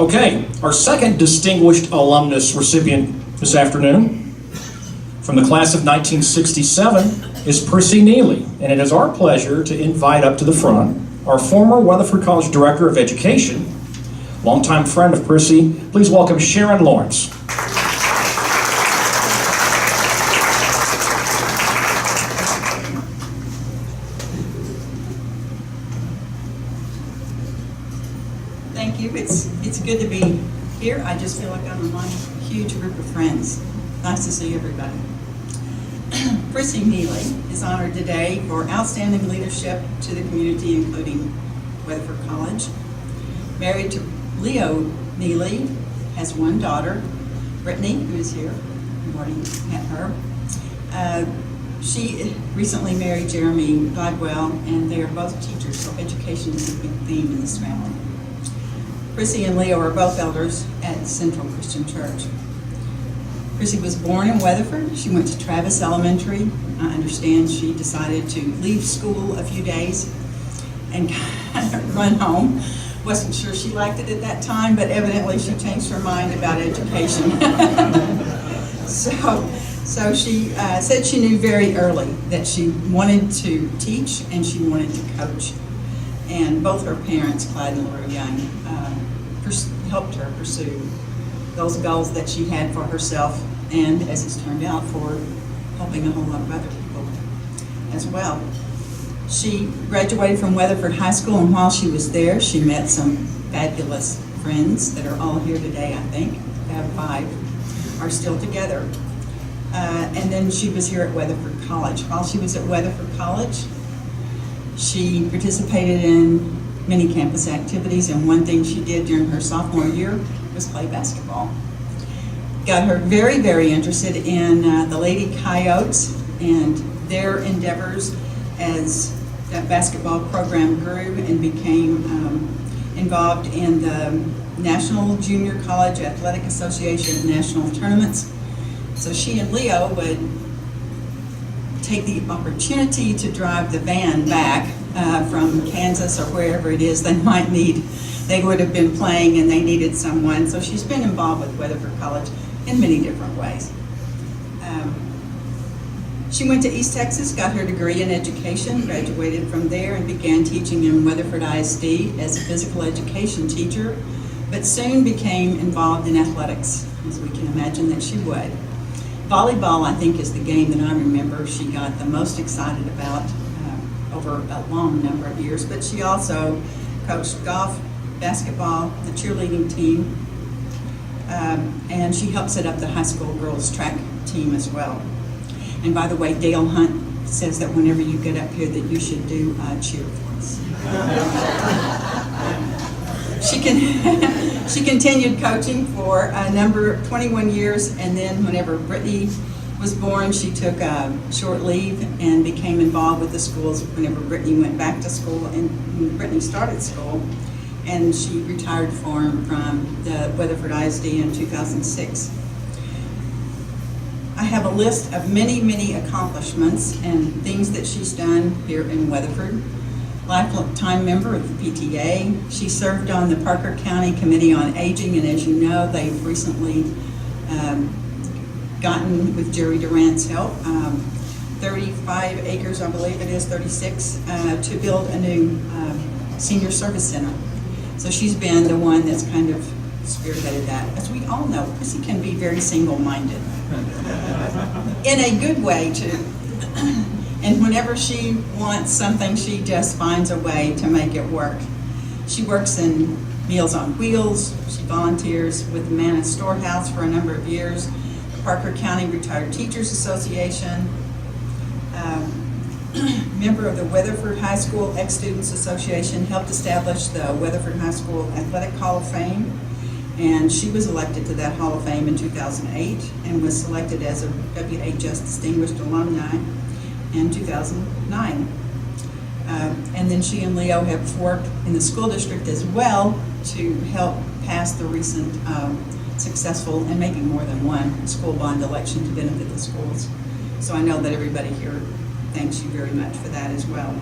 Okay, our second distinguished alumnus recipient this afternoon from the class of 1967 is Prissy Neely, and it is our pleasure to invite up to the front our former Weatherford College Director of Education, longtime friend of Prissy. Please welcome Sharron Lawrence. Thank you. It's good to be here. I just feel like I'm among a huge group of friends. Nice to see everybody. Prissy Neely is honored today for outstanding leadership to the community, including Weatherford College. Married to Leo Neely, has one daughter, Brittany, who is here. You've already met her. She recently married Jeremy Gladwell, and they are both teachers, so education is a big theme in this family. Prissy and Leo are both elders at Central Christian Church. Prissy was born in Weatherford. She went to Travis Elementary. I understand she decided to leave school a few days and kind of run home. Wasn't sure she liked it at that time, but evidently she changed her mind about education. So she said she knew very early that she wanted to teach and she wanted to coach. And both her parents, Clyde and Laura Young, helped her pursue those goals that she had for herself and, as it's turned out, for helping a whole lot of other people as well. She graduated from Weatherford High School, and while she was there, she met some fabulous friends that are all here today, I think. We have 5, are still together. And then she was here at Weatherford College. While she was at Weatherford College, she participated in many campus activities, and one thing she did during her sophomore year was play basketball. Got her very, very interested in the Lady Coyotes and their endeavors as that basketball program grew and became involved in the National Junior College Athletic Association national tournaments. So she and Leo would take the opportunity to drive the van back from Kansas or wherever it is they might need. They would have been playing and they needed someone. So she's been involved with Weatherford College in many different ways. She went to East Texas, got her degree in education, graduated from there, and began teaching in Weatherford ISD as a physical education teacher, but soon became involved in athletics, as we can imagine that she would. Volleyball, I think, is the game that I remember she got the most excited about over a long number of years, but she also coached golf, basketball, the cheerleading team, and she helped set up the high school girls track team as well. And by the way, Dale Hunt says that whenever you get up here that you should do cheer for us. She continued coaching for a number of 21 years, and then whenever Brittany was born, she took a short leave and became involved with the schools whenever Brittany went back to school and when Brittany started school, and she retired from the Weatherford ISD in 2006. I have a list of many, many accomplishments and things that she's done here in Weatherford. Lifetime member of the PTA. She served on the Parker County Committee on Aging, and as you know, they've recently gotten, with Jerry Durant's help, 35 acres, I believe it is, 36, to build a new senior service center. So she's been the one that's kind of spearheaded that. As we all know, Prissy can be very single-minded. In a good way, too. And whenever she wants something, she just finds a way to make it work. She works in Meals on Wheels. She volunteers with the Manna Storehouse for a number of years, the Parker County Retired Teachers Association, member of the Weatherford High School Ex-Students Association, helped establish the Weatherford High School Athletic Hall of Fame, and she was elected to that Hall of Fame in 2008 and was selected as a WHS Distinguished Alumni in 2009. And then she and Leo have worked in the school district as well to help pass the recent successful and maybe more than one school bond election to benefit the schools. So I know that everybody here thanks you very much for that as well.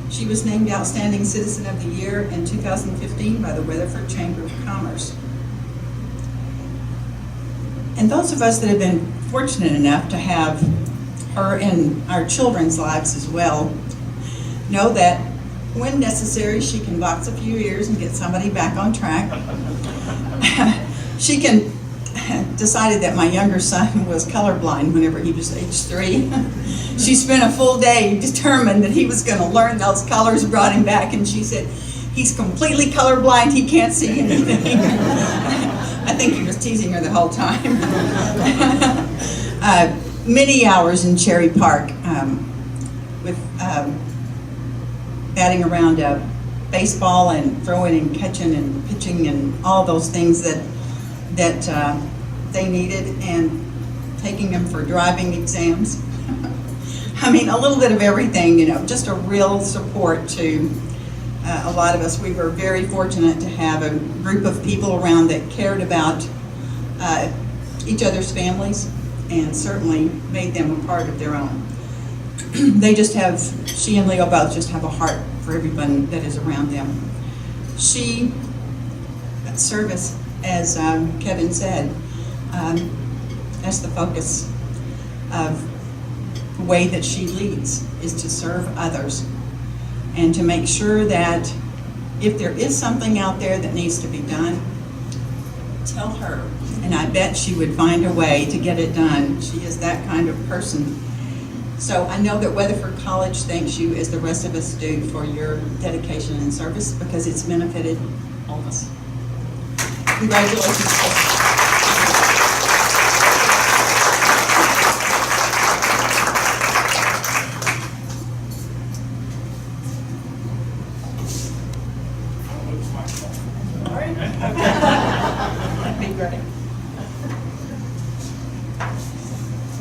She was named Outstanding Citizen of the Year in 2015 by the Weatherford Chamber of Commerce. And those of us that have been fortunate enough to have her in our children's lives as well know that when necessary, she can box a few ears and get somebody back on track. She decided that my younger son was colorblind whenever he was age 3. She spent a full day determined that he was going to learn those colors, brought him back, and she said, he's completely colorblind, he can't see anything. I think he was teasing her the whole time. Many hours in Cherry Park with batting around baseball and throwing and catching and pitching and all those things that they needed, and taking them for driving exams. I mean, a little bit of everything, you know, just a real support to a lot of us. We were very fortunate to have a group of people around that cared about each other's families and certainly made them a part of their own. She and Leo both just have a heart for everyone that is around them. Service, as Kevin said, that's the focus of the way that she leads, is to serve others and to make sure that if there is something out there that needs to be done, tell her. And I bet she would find a way to get it done. She is that kind of person. So I know that Weatherford College thanks you, as the rest of us do, for your dedication and service, because it's benefited all of us. Congratulations.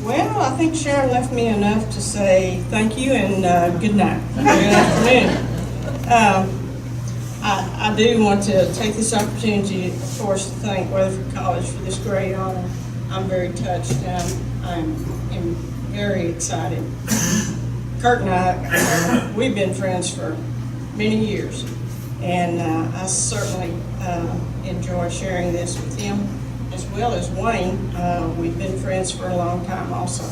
Well, I think Sharron left me enough to say thank you and good night. Good afternoon. I do want to take this opportunity, of course, to thank Weatherford College for this great honor. I'm very touched. I'm very excited. Kurt and I, we've been friends for many years, and I certainly enjoy sharing this with him, as well as Wayne. We've been friends for a long time also.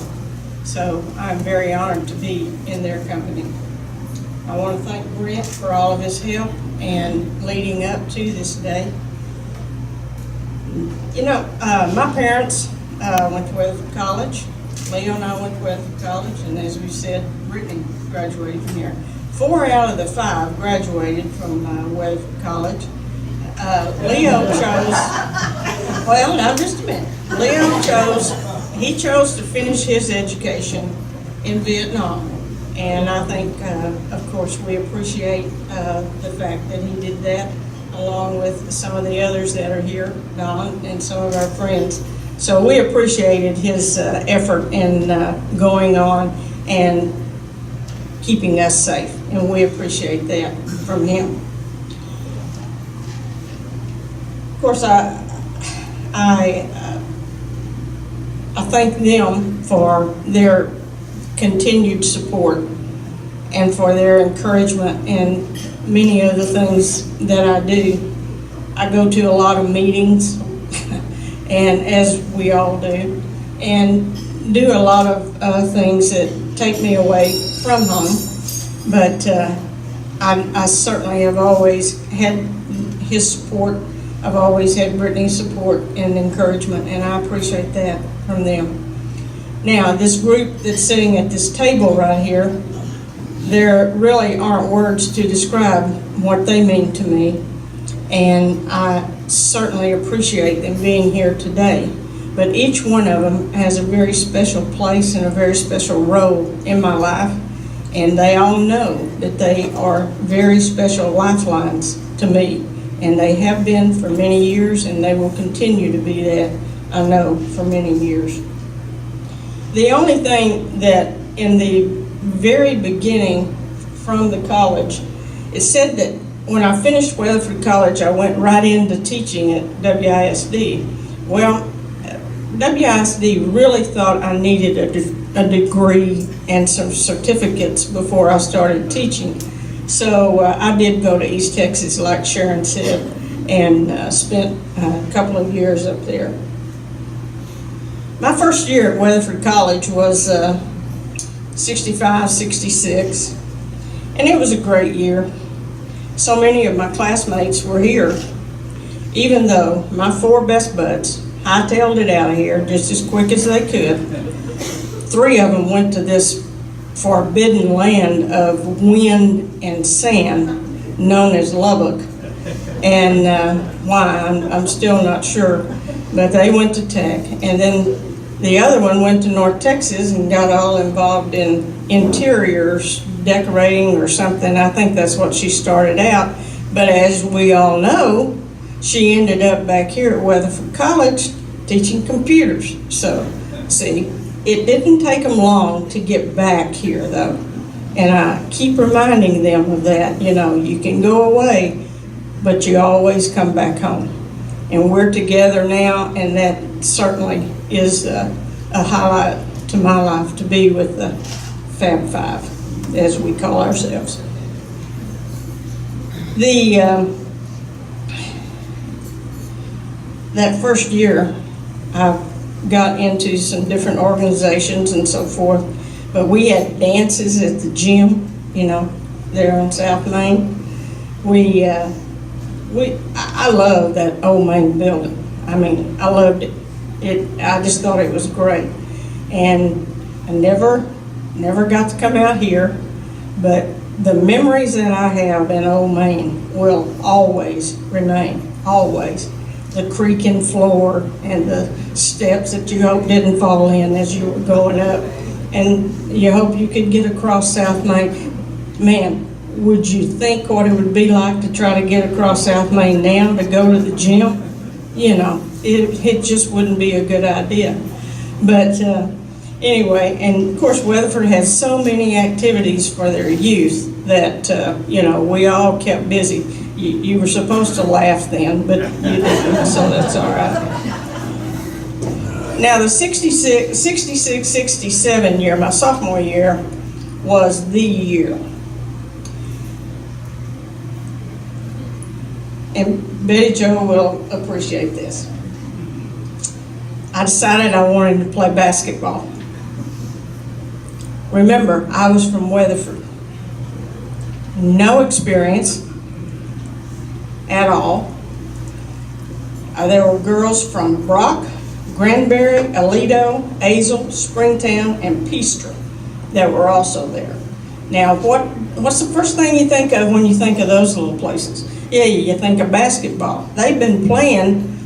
So I'm very honored to be in their company. I want to thank Brent for all of his help and leading up to this day. You know, my parents went to Weatherford College. Leo and I went to Weatherford College, and as we said, Brittany graduated from here. 4 out of the 5 graduated from Weatherford College. Leo chose, well, now just a minute. Leo chose to finish his education in Vietnam. And I think, of course, we appreciate the fact that he did that, along with some of the others that are here, Don, and some of our friends. So we appreciated his effort in going on and keeping us safe, and we appreciate that from him. Of course, I thank them for their continued support and for their encouragement in many of the things that I do. I go to a lot of meetings, and as we all do, and do a lot of things that take me away from home. But I certainly have always had his support. I've always had Brittany's support and encouragement, and I appreciate that from them. Now, this group that's sitting at this table right here, there really aren't words to describe what they mean to me, and I certainly appreciate them being here today. But each one of them has a very special place and a very special role in my life, and they all know that they are very special lifelines to me, and they have been for many years, and they will continue to be that, I know, for many years. The only thing that in the very beginning from the college, it said that when I finished Weatherford College, I went right into teaching at WISD. Well, WISD really thought I needed a degree and some certificates before I started teaching. So I did go to East Texas, like Sharron said, and spent a couple of years up there. My first year at Weatherford College was 65, 66, and it was a great year. So many of my classmates were here, even though my 4 best buds hightailed it out of here just as quick as they could. 3 of them went to this forbidden land of wind and sand known as Lubbock. And why, I'm still not sure, but they went to Tech. And then the other one went to North Texas and got all involved in interiors, decorating or something. I think that's what she started out. But as we all know, she ended up back here at Weatherford College teaching computers. So, see, it didn't take them long to get back here, though. And I keep reminding them of that. You know, you can go away, but you always come back home. And we're together now, and that certainly is a highlight to my life, to be with the Fab Five, as we call ourselves. That first year, I got into some different organizations and so forth, but we had dances at the gym, you know, there on South Main. I love that old main building. I mean, I loved it. I just thought it was great. And I never got to come out here, but the memories that I have in Old Main will always remain, always. The creaking floor and the steps that you hope didn't fall in as you were going up. And you hope you could get across South Main. Man, would you think what it would be like to try to get across South Main now to go to the gym? You know, it just wouldn't be a good idea. But anyway, and of course Weatherford has so many activities for their youth that, you know, we all kept busy. You were supposed to laugh then, but you didn't, so that's all right. Now the 66, 67 year, my sophomore year, was the year. And Betty Jo will appreciate this. I decided I wanted to play basketball. Remember, I was from Weatherford. No experience at all. There were girls from Brock, Granbury, Aledo, Azle, Springtown, and Peastra that were also there. Now, what's the first thing you think of when you think of those little places? Yeah, you think of basketball. They've been playing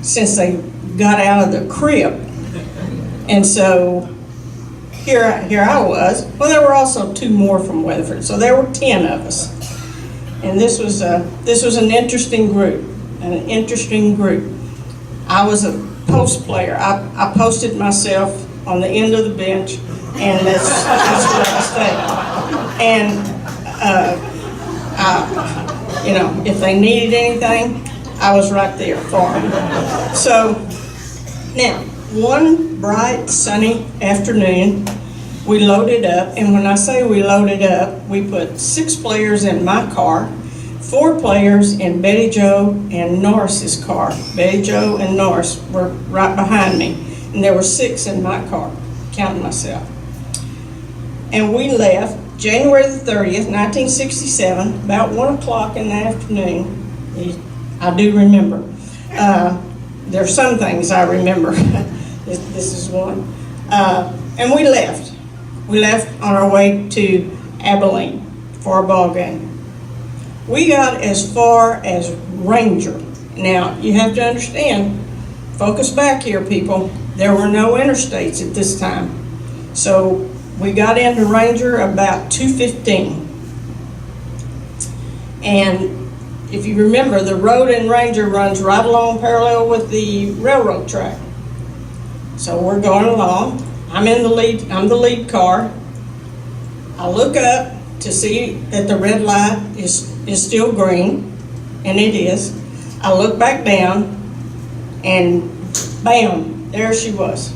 since they got out of the crib. And so here I was. Well, there were also 2 more from Weatherford, so there were 10 of us. And this was an interesting group, I was a post player. I posted myself on the end of the bench, and that's where I stayed. And you know, if they needed anything, I was right there for them. So now, one bright sunny afternoon, we loaded up, and when I say we loaded up, we put 6 players in my car, 4 players in Betty Jo and Norris's car. Betty Jo and Norris were right behind me, and there were 6 in my car, counting myself. And we left January the 30th, 1967, about 1 o'clock in the afternoon. I do remember. There are some things I remember. This is one. And we left. We left on our way to Abilene for a ball game. We got as far as Ranger. Now, you have to understand, focus back here, people. There were no interstates at this time. So we got into Ranger about 2:15. And if you remember, the road in Ranger runs right along parallel with the railroad track. So we're going along. I'm the lead car. I look up to see that the red light is still green, and it is. I look back down, and bam, there she was.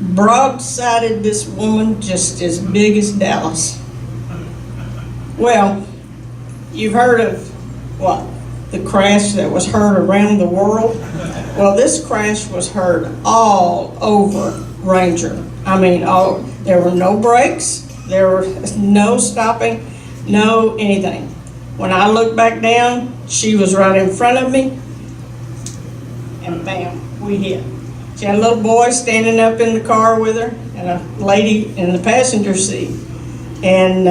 Broadsided this woman just as big as Dallas. Well, you've heard of, what, the crash that was heard around the world? Well, this crash was heard all over Ranger. I mean, there were no brakes, there was no stopping, no anything. When I looked back down, she was right in front of me, and bam, we hit. She had a little boy standing up in the car with her, and a lady in the passenger seat, and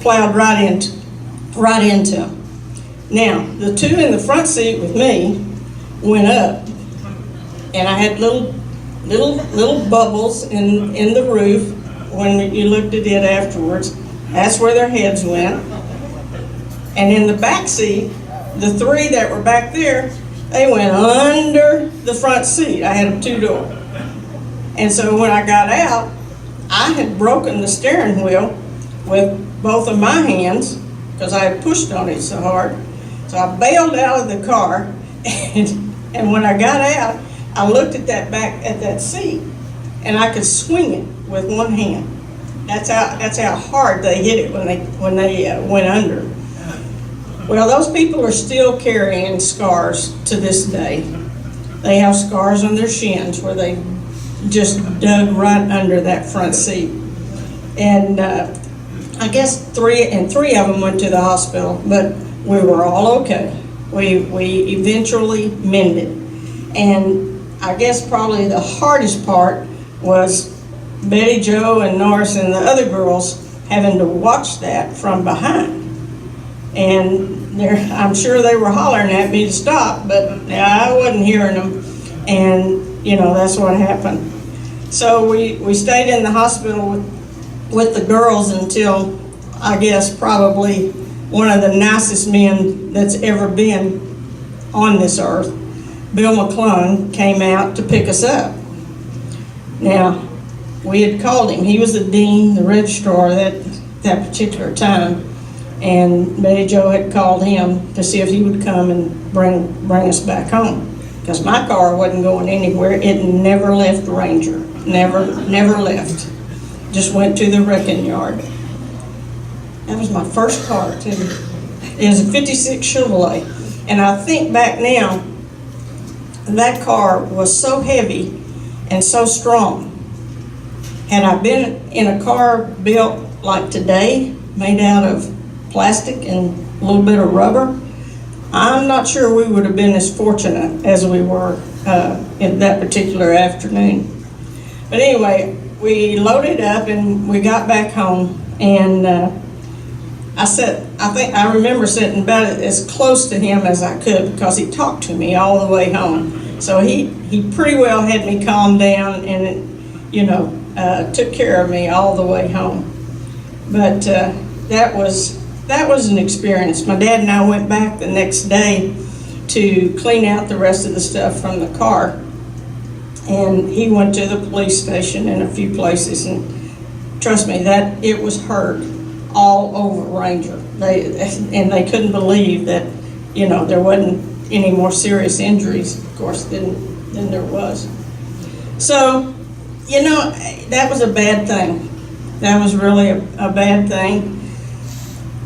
plowed right into him. Now, the two in the front seat with me went up, and I had little bubbles in the roof when you looked at it afterwards. That's where their heads went. And in the back seat, the three that were back there, they went under the front seat. I had a two-door. And so when I got out, I had broken the steering wheel with both of my hands because I had pushed on it so hard. So I bailed out of the car, and when I got out, I looked at that seat, and I could swing it with one hand. That's how hard they hit it when they went under. Well, those people are still carrying scars to this day. They have scars on their shins where they just dug right under that front seat. And I guess three of them went to the hospital, but we were all okay. We eventually mended. And I guess probably the hardest part was Betty Jo and Norris and the other girls having to watch that from behind. And I'm sure they were hollering at me to stop, but I wasn't hearing them. And, that's what happened. So we stayed in the hospital with the girls until, I guess, probably one of the nicest men that's ever been on this earth, Bill McClung, came out to pick us up. Now, we had called him. He was the dean, the registrar that particular time. And Betty Jo had called him to see if he would come and bring us back home. Because my car wasn't going anywhere. It never left Ranger. Never left. Just went to the wrecking yard. That was my first car, too. It was a 56 Chevrolet. And I think back now, that car was so heavy and so strong. Had I been in a car built like today, made out of plastic and a little bit of rubber, I'm not sure we would have been as fortunate as we were in that particular afternoon. But anyway, we loaded up and we got back home, and I remember sitting about as close to him as I could because he talked to me all the way home. So he pretty well had me calm down and took care of me all the way home. But that was an experience. My dad and I went back the next day to clean out the rest of the stuff from the car. And he went to the police station in a few places, and trust me, that it was heard all over Ranger. They couldn't believe that, there wasn't any more serious injuries, of course, than there was. So, that was a bad thing. That was really a bad thing.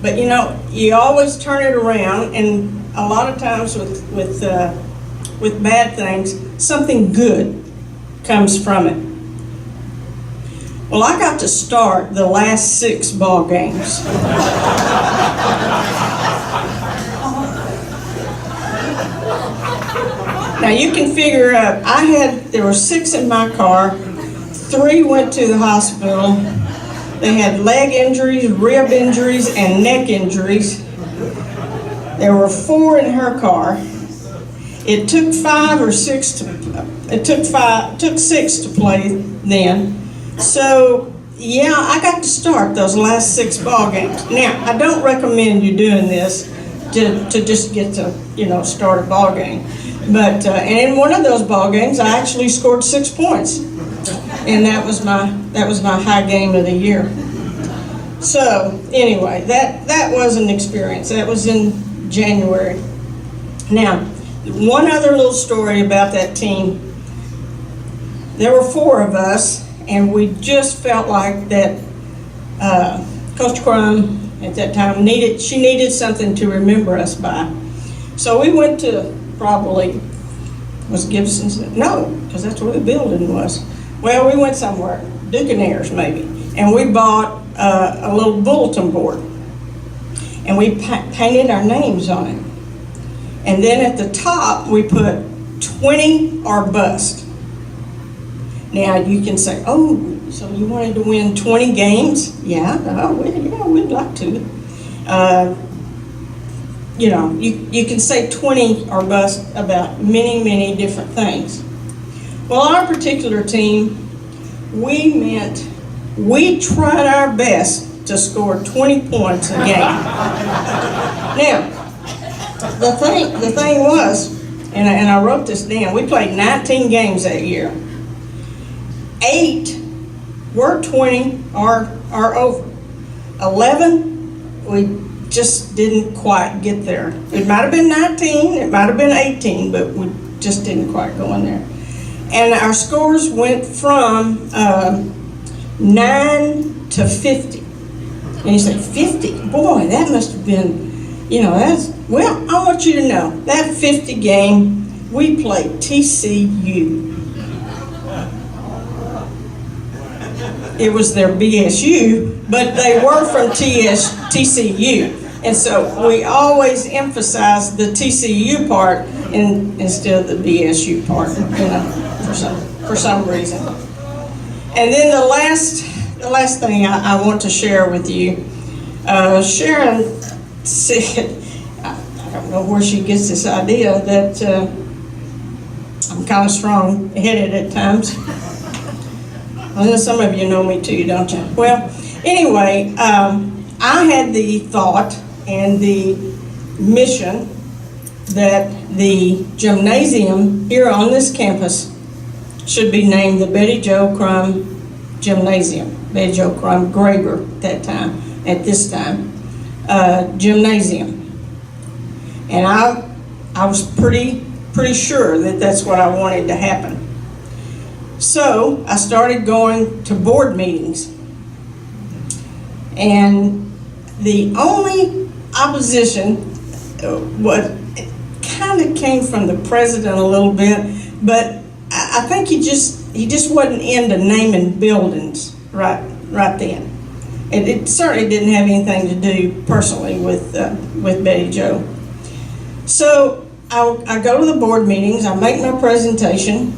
But you always turn it around, and a lot of times with bad things, something good comes from it. Well, I got to start the last 6 ball games. Now you can figure out, there were 6 in my car, 3 went to the hospital. They had leg injuries, rib injuries, and neck injuries. There were 4 in her car. It took 6 to play then. So, yeah, I got to start those last 6 ball games. Now, I don't recommend you doing this to just get to, start a ball game. But, and in one of those ball games, I actually scored 6 points. And that was my high game of the year. So anyway, that was an experience. That was in January. Now, one other little story about that team. There were 4 of us, and we just felt like that Coach Crum at that time. She needed something to remember us by. So we went to probably, was Gibson's? No, because that's where the building was. Well, we went somewhere, Ducanaires maybe, and we bought a little bulletin board. And we painted our names on it. And then at the top, we put 20 or bust. Now you can say, oh, so you wanted to win 20 games? Yeah, we'd like to. You know, you can say 20 or bust about many, many different things. Well, our particular team, we tried our best to score 20 points a game. Now, the thing was, and I wrote this down, we played 19 games that year. 8 were 20 or over. 11, we just didn't quite get there. It might have been 19, it might have been 18, but we just didn't quite go in there. And our scores went from 9 to 50. And you say, 50? Boy, that must have been, you know, well, I want you to know, that 50 game, we played TCU. It was their BSU, but they were from TCU. And so we always emphasized the TCU part instead of the BSU part, you know, for some reason. And then the last thing I want to share with you, Sharron said, I don't know where she gets this idea that I'm kind of strong-headed at times. Well, some of you know me too, don't you? Well, anyway, I had the thought and the mission that the gymnasium here on this campus should be named the Betty Jo Crum Gymnasium. Betty Jo Crum Graber at this time, gymnasium. And I was pretty sure that that's what I wanted to happen. So I started going to board meetings. And the only opposition kind of came from the president a little bit, but I think he just wasn't into naming buildings right then. And it certainly didn't have anything to do personally with Betty Jo. So I go to the board meetings, I make my presentation.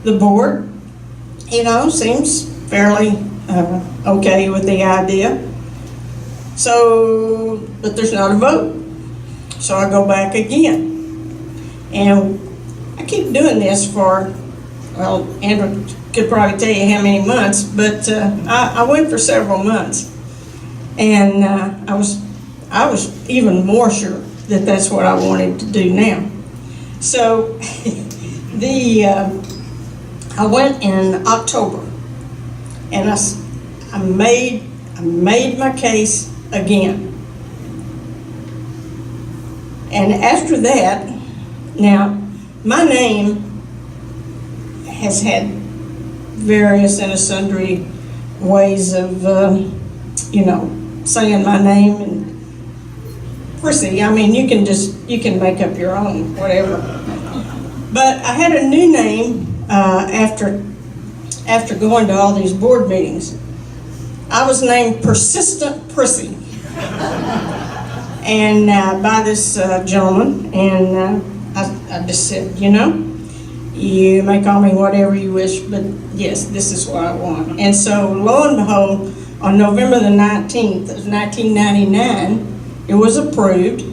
The board, you know, seems fairly okay with the idea. So, but there's not a vote. So I go back again. And I keep doing this for, well, Andrew could probably tell you how many months, but I went for several months. And I was even more sure that that's what I wanted to do now. So I went in October, and I made my case again. And after that, now my name has had various and sundry ways of, you know, saying my name. And Prissy, I mean, you can make up your own, whatever. But I had a new name after going to all these board meetings. I was named Persistent Prissy, and by this gentleman, and I just said, you know, you may call me whatever you wish, but yes, this is what I want. And so, lo and behold, on November the 19th of 1999, it was approved.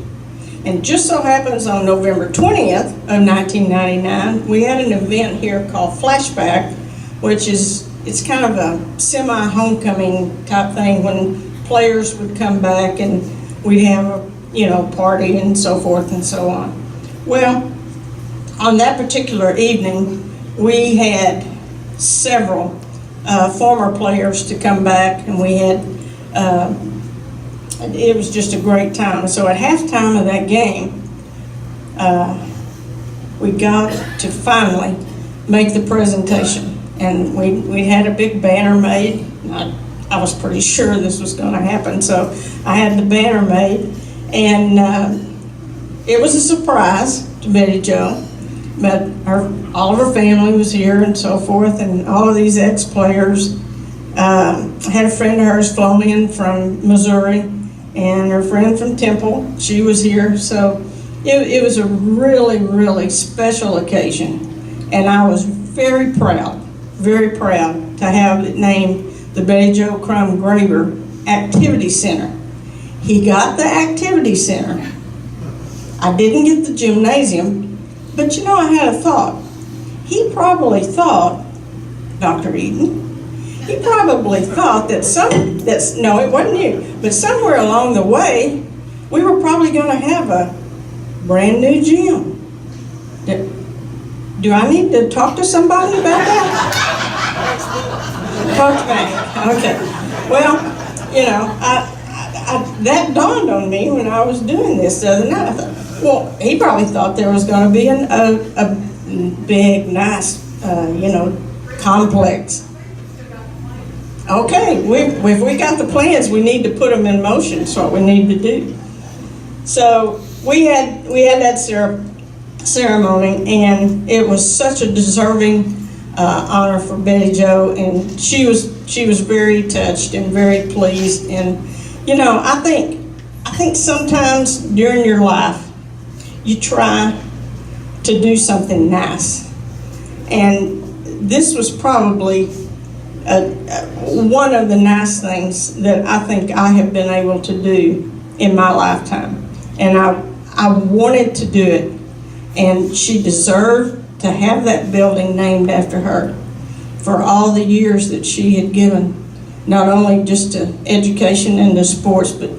And just so happens on November 20th of 1999, we had an event here called Flashback, which it's kind of a semi-homecoming type thing when players would come back and we'd have a, you know, party and so forth and so on. Well, on that particular evening, we had several former players to come back, and we had it was just a great time. So at halftime of that game, we got to finally make the presentation, and we had a big banner made. I I was pretty sure this was going to happen. So I had the banner made, and it was a surprise to Betty Jo. But all of her family was here and so forth, and all of these ex-players. I had a friend of hers flown in from Missouri, and her friend from Temple, she was here. So it was a really, really special occasion, and I was very proud to have it named the Betty Jo Crum Graber Activity Center. He got the Activity Center. I didn't get the gymnasium, but you know, I had a thought. He probably thought, Dr. Eaton, he probably thought that no, it wasn't you, but somewhere along the way, we were probably going to have a brand new gym. Do I need to talk to somebody about that? Talk to me. Okay. Well, you know, that dawned on me when I was doing this the other night. I thought, well, he probably thought there was going to be a big, nice, complex. Okay, if we got the plans, we need to put them in motion. That's what we need to do. So we had that ceremony, and it was such a deserving honor for Betty Jo, and she was very touched and very pleased. And you know, I think sometimes during your life you try to do something nice, and this was probably one of the nice things that I think I have been able to do in my lifetime, and I wanted to do it, and she deserved to have that building named after her for all the years that she had given, not only just to education and to sports, but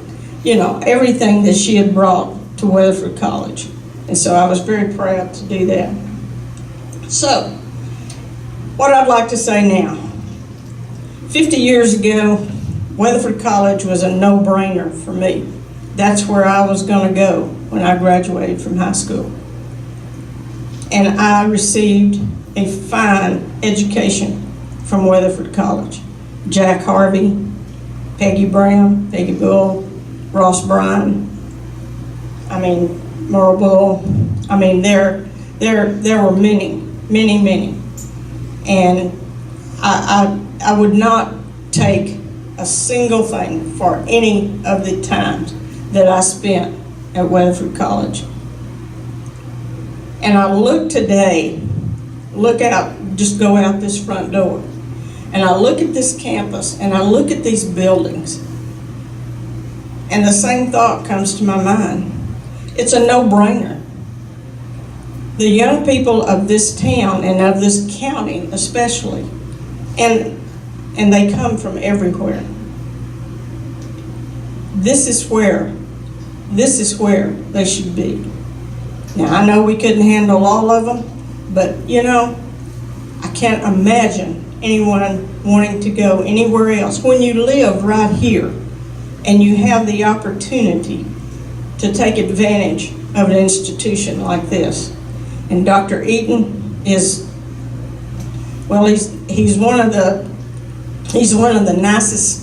you know, everything that she had brought to Weatherford College. And so I was very proud to do that. So, what I'd like to say now, 50 years ago, Weatherford College was a no-brainer for me. That's where I was going to go when I graduated from high school. And I received a fine education from Weatherford College. Jack Harvey, Peggy Brown, Peggy Bull, Ross Bryan, Merle Bull. There were many. And I would not take a single thing for any of the times that I spent at Weatherford College. And I look today, just go out this front door, and I look at this campus, and I look at these buildings, and the same thought comes to my mind. It's a no-brainer. The young people of this town and of this county especially, and they come from everywhere. This is where they should be. Now, I know we couldn't handle all of them, but you know, I can't imagine anyone wanting to go anywhere else. When you live right here and you have the opportunity to take advantage of an institution like this. And Dr. Eaton is, well, he's one of the nicest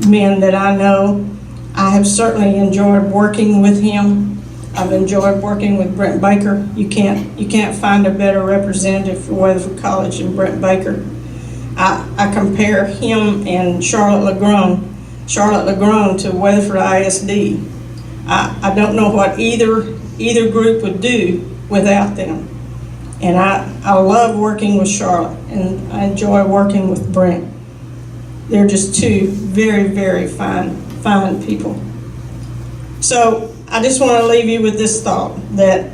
men that I know. I have certainly enjoyed working with him. I've enjoyed working with Brent Baker. You can't find a better representative for Weatherford College than Brent Baker. I compare him and Charlotte LeGrone to Weatherford ISD. I don't know what either group would do without them. And I love working with Charlotte, and I enjoy working with Brent. They're just two very, very fine people. So I just want to leave you with this thought, that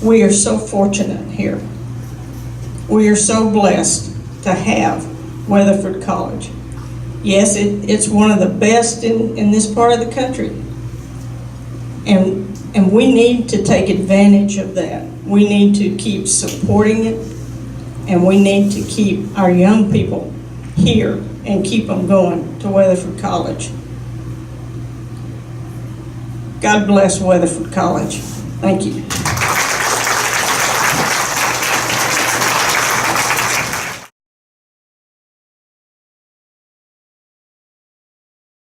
we are so fortunate here. We are so blessed to have Weatherford College. Yes, it's one of the best in this part of the country. And we need to take advantage of that. We need to keep supporting it, and we need to keep our young people here and keep them going to Weatherford College. God bless Weatherford College. Thank you.